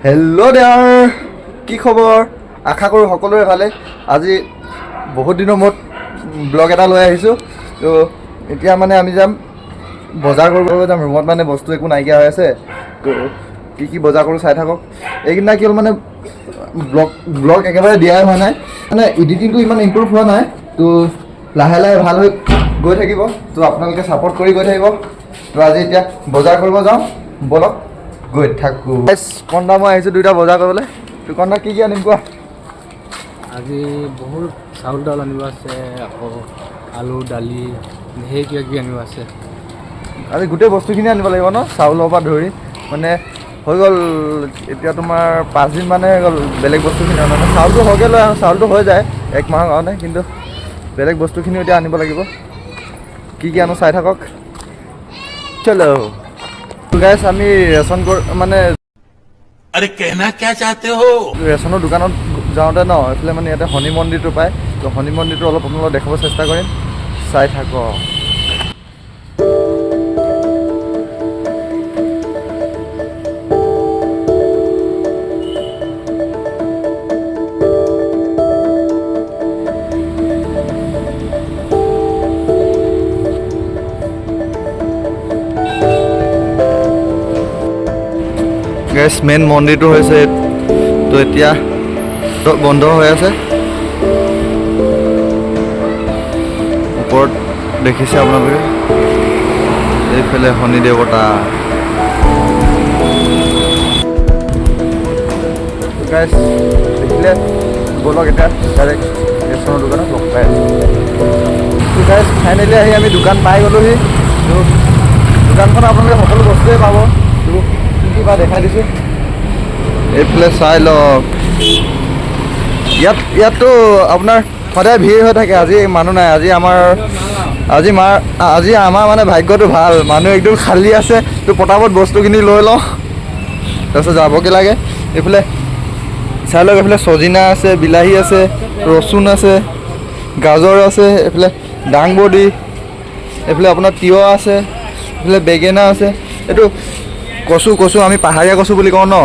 Hello' there, কি খবৰ? আশা কৰোঁ সকলোৰে ভালে। আজি বহুত দিনৰ মূৰত ব্লগ এটা লৈ আহিছোঁ। তো এতিয়া মানে আমি যাম বজাৰ কৰিব যাম। ৰুমত মানে বস্তু একো নাইকিয়া হৈ আছে। তো কি বজাৰ কৰোঁ চাই থাকক। এইকেইদিনা কি হ'ল মানে ব্লগ একেবাৰে দিয়াই হোৱা নাই, মানে এডিটিংটো ইমান ইম্প্ৰুভ হোৱা নাই। তো লাহে লাহে ভাল হৈ গৈ থাকিব। তো আপোনালোকে ছাপোৰ্ট কৰি গৈ থাকিব। তো আজি এতিয়া বজাৰ কৰিব যাওঁ, ব'লক গৈ থাকোঁ। কন্দা মই আহিছোঁ দুইটা বজাৰ কৰিবলৈ। তো কন্দা কি আনিম কোৱা? আজি বহুত চাউল দাউল আনিব আছে, আকৌ আলু দালি ঢেৰ কিবা কিবি আনিব আছে। আজি গোটেই বস্তুখিনি আনিব লাগিব ন, চাউলৰ পৰা ধৰি। মানে হৈ গ'ল এতিয়া তোমাৰ 5 দিন মানে হৈ গ'ল বেলেগ বস্তুখিনি অনা নাই। চাউলটো হয়গৈ লৈ আহোঁ, চাউলটো হৈ যায় 1 মাহৰ কাৰণে, কিন্তু বেলেগ বস্তুখিনিও এতিয়া আনিব লাগিব। কি আনো চাই থাকক। চলো গাইছ, আমি ৰেচন মানে अरे कहना क्या चाहते हो? ৰেচনৰ দোকানত যাওঁতে ন, এইফালে মানে ইয়াতে শনি মন্দিৰটো পায়। তো শনি মন্দিৰটো অলপ আপোনালোকক দেখাব চেষ্টা কৰিম, চাই থাকক। গাইছ, মেইন মন্দিৰটো হৈছে, তো এতিয়া বন্ধ হৈ আছে। ওপৰত দেখিছে আপোনালোকে, এইফালে শনি দেৱতা। গাইছ দেখিলে, ব'লক এতিয়া ডাইৰেক্ট ৰেচনৰ দোকানত লগ পাই আছোঁ। তো গাইছ ফাইনেলি আহি আমি দোকান পাই গ'লোহি। তো দোকানখন আপোনালোকে সকলো বস্তুৱেই পাব। তো কি বা দেখাই দিছোঁ, এইফালে চাই লওক। ইয়াততো আপোনাৰ সদায় ভিৰ হৈ থাকে। আজি মানুহ নাই। আজি আমাৰ মানে ভাগ্যটো ভাল, মানুহ একদম খালী আছে। তো পটাপট বস্তুখিনি লৈ লওঁ, তাৰপিছত যাবগৈ লাগে। এইফালে চাই লওক, এইফালে চজিনা আছে, বিলাহী আছে, ৰচুন আছে, গাজৰ আছে, এইফালে দাংবডি, এইফালে আপোনাৰ তিয়হ আছে, এইফালে বেঙেনা আছে, এইটো কচু আমি পাহাৰীয়া কচু বুলি কওঁ ন,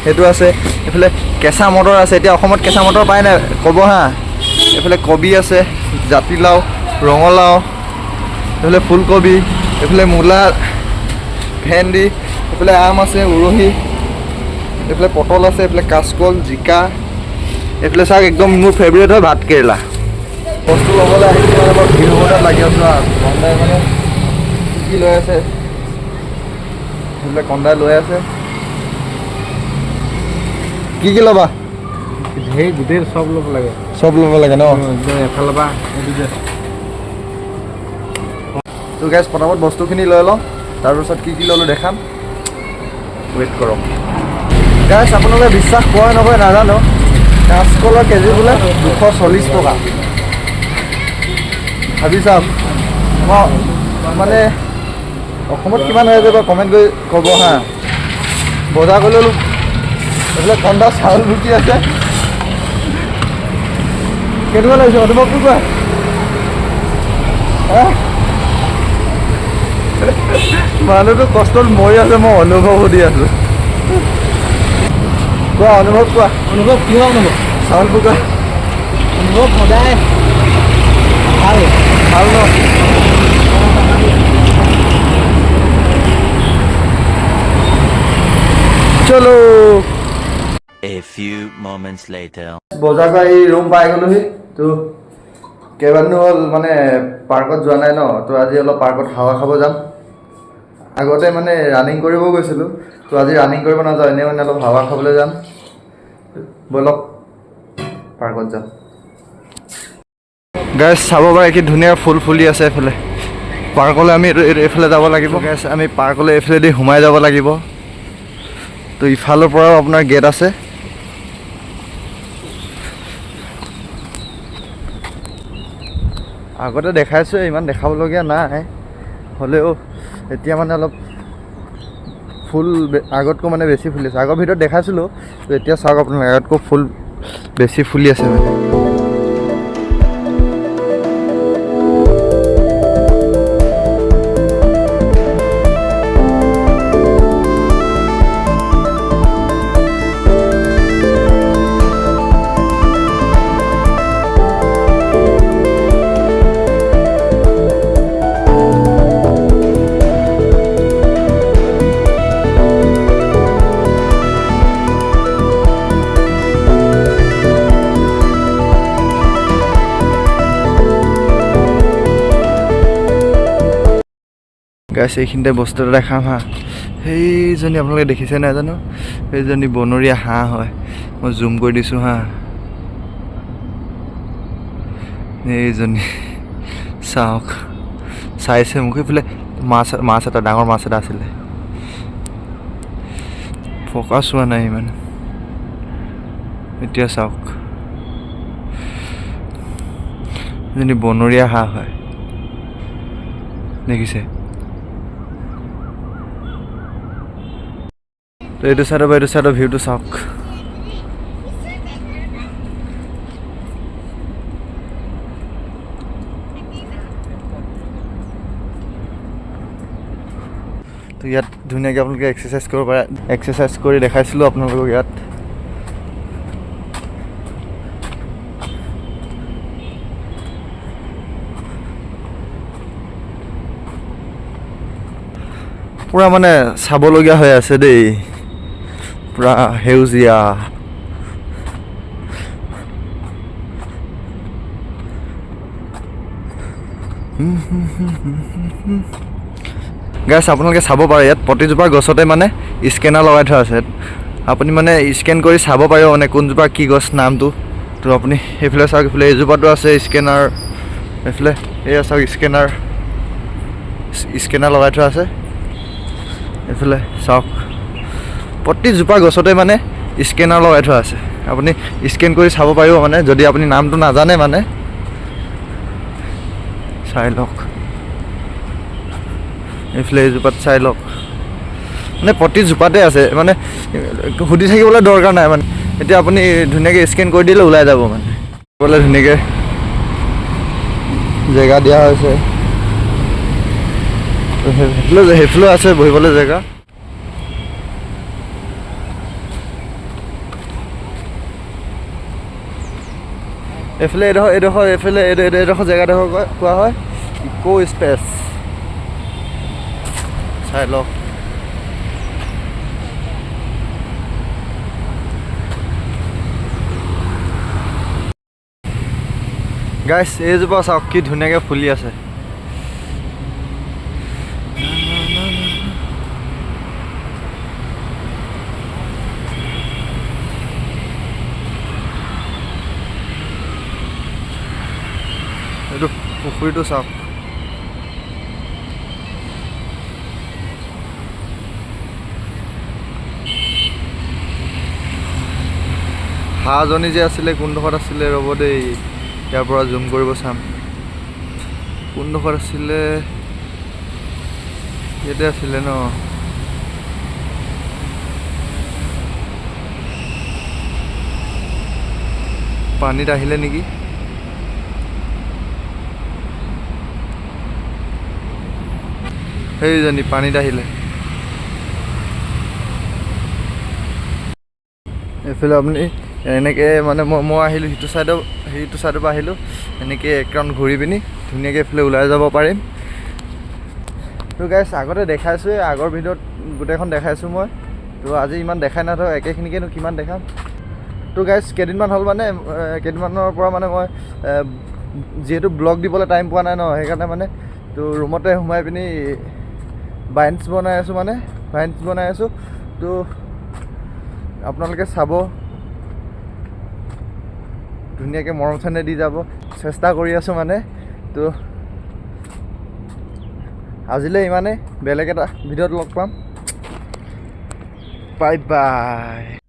সেইটো আছে। এইফালে কেঁচা মটৰ আছে। এতিয়া অসমত কেঁচা মটৰ পায় নাই ক'ব হা। এইফালে কবি আছে, জাতিলাও, ৰঙালাও, এইফালে ফুলকবি, এইফালে মূলা, ভেন্দি, এইফালে আম আছে, উৰহি, এইফালে পটল আছে, এইফালে কাচকল, জিকা, এইফালে চাওক একদম মোৰ ফেভৰেট হয় ভাত কেৰেলা। বস্তু ল'বলৈ আহিছোঁ মানে মই ভিৰ হ'বতে লাগি আছোঁ আৰু কন্দাই মানে কি লৈ আছে, এইফালে কন্দাই লৈ আছে। কি ল'বা? ঢেৰ গোটেই চব ল'ব লাগে, চব ল'ব লাগে ন? একদম এফালৰ পৰা এইটো যে। তো গাইছ পটাপট বস্তুখিনি লৈ লওঁ, তাৰপিছত কি ল'লোঁ দেখাম। ৱেইট কৰক গাইছ। আপোনালোকে বিশ্বাস কৰে নকৰে নাজানো, কাঁচকলৰ কেজি বোলে 240 টকা। ভাবি চাওক, মই মানে অসমত কিমান হৈ আছে বা কমেণ্ট কৰি ক'ব হা। বজাৰ কৰি ল'লোঁ, এইফালে কন্দা চাউল ৰুটি আছে। কেনেকুৱা লাগিছে অনুভৱটো কোৱা? মানুহটো কষ্টত মৰি আছে, মই অনুভৱ সুধি আছোঁ। কোৱা অনুভৱ, কোৱা অনুভৱ কিহৰ অনুভৱ? চাউলবোৰ কোৱা। অনুভৱ সদায় ভাল ন? চলো। A few moments later. বজাৰ কৰি ৰুম পাই গ'লোহি। তো কেইবাদিনো হ'ল মানে পাৰ্কত যোৱা নাই ন, তো আজি অলপ পাৰ্কত হাৱা খাব যাম। আগতে মানে ৰানিং কৰিব গৈছিলোঁ, তো আজি ৰানিং কৰিব নাযাওঁ, এনেই মানে অলপ হাৱা খাবলৈ যাম। ব'লক পাৰ্কত যাম। গাইছ চাব পাৰে কি ধুনীয়া ফুল ফুলি আছে এইফালে। পাৰ্কলৈ আমি এইফালে যাব লাগিব গাইছ। আমি পাৰ্কলৈ এইফালেদি সোমাই যাব লাগিব। তো ইফালৰ পৰাও আপোনাৰ গেট আছে। আগতে দেখাইছোঁ, ইমান দেখাবলগীয়া নাই, হ'লেও এতিয়া মানে অলপ ফুল আগতকৈ মানে বেছি ফুলি আছে। আগৰ ভিতৰত দেখাইছিলোঁ, তো এতিয়া চাওক আপোনালোকে আগতকৈ ফুল বেছি ফুলি আছে মানে। গাইছ এইখিনিতে বস্তু এটা দেখাম হা সেইজনী আপোনালোকে দেখিছে নাজানো সেইজনী বনৰীয়া হাঁহ হয় মই জুম কৰি দিছোঁ হা এইজনী চাওক চাইছে মোক এইফালে মাছ এটা ডাঙৰ মাছ এটা আছিলে ফকাছ হোৱা নাই ইমান এতিয়া চাওক এজনী বনৰীয়া হাঁহ হয় দেখিছে তো এইটো চাইডৰ ভিউটো চাওক তো ইয়াত ধুনীয়াকৈ আপোনালোকে এক্সাৰচাইজ কৰিব পাৰে এক্সাৰচাইজ কৰি দেখাইছিলোঁ আপোনালোকক ইয়াত পূৰা মানে চাবলগীয়া হৈ আছে দেই পূৰা সেউজীয়া গাইছ আপোনালোকে চাব পাৰে ইয়াত প্ৰতিজোপা গছতে মানে স্কেনাৰ লগাই থোৱা আছে আপুনি মানে স্কেন কৰি চাব পাৰিব মানে কোনজোপা কি গছ নামটো তো আপুনি সেইফালে চাওক এইফালে এইজোপাটো আছে স্কেনাৰ এইফালে এয়া চাওক স্কেনাৰ লগাই থোৱা আছে এইফালে চাওক প্ৰতিজোপা গছতে মানে স্কেনাৰ লগাই থোৱা আছে আপুনি স্কেন কৰি চাব পাৰিব মানে যদি আপুনি নামটো নাজানে মানে চাই লওক এইফালে এইজোপাত চাই লওক মানে প্ৰতিজোপাতে আছে মানে সুধি থাকিবলৈ দৰকাৰ নাই মানে এতিয়া আপুনি ধুনীয়াকৈ স্কেন কৰি দিলে ওলাই যাব মানে বোলে ধুনীয়াকৈ জেগা দিয়া হৈছে সেইফালেও আছে বহিবলৈ জেগা এইফালে এইডোখৰ জেগাডোখৰ কোৱা হয় ইকো স্পেচ চাই লওক গাইছ এইজোপা চাওক কি ধুনীয়াকৈ ফুলি আছে এইটো পুখুৰীটো চাওক হাঁহজনী যে আছিলে কোনডোখৰত আছিলে ৰ'ব দেই ইয়াৰ পৰা জুম কৰিব চাম কোনডোখৰত আছিলে ইয়াতে আছিলে ন পানীত আহিলে নেকি সেইজনী পানীত আহিলে এইফালে আপুনি এনেকৈ মানে মই আহিলোঁ সিটো চাইডৰ পৰা আহিলোঁ এনেকৈ এক ৰাউণ্ড ঘূৰি পিনি ধুনীয়াকৈ এইফালে ওলাই যাব পাৰিম তো গাইছ আগতে দেখাইছোঁৱে আগৰ ভিডিঅ'ত গোটেইখন দেখাইছোঁ মই তো আজি ইমান দেখাই নাথাকোঁ একেখিনিকেনো কিমান দেখাম তো গাইছ কেইদিনমান হ'ল মানে কেইদিনমানৰ পৰা মানে মই যিহেতু ব্লগ দিবলৈ টাইম পোৱা নাই ন সেইকাৰণে মানে তো ৰুমতে সোমাই পিনি বাইণ্ডছ বনাই আছোঁ তো আপোনালোকে চাব ধুনীয়াকৈ মৰম চেনেহ দি যাব চেষ্টা কৰি আছোঁ মানে তো আজিলৈ ইমানেই বেলেগ এটা ভিডিঅ'ত লগ পাম বাই বাই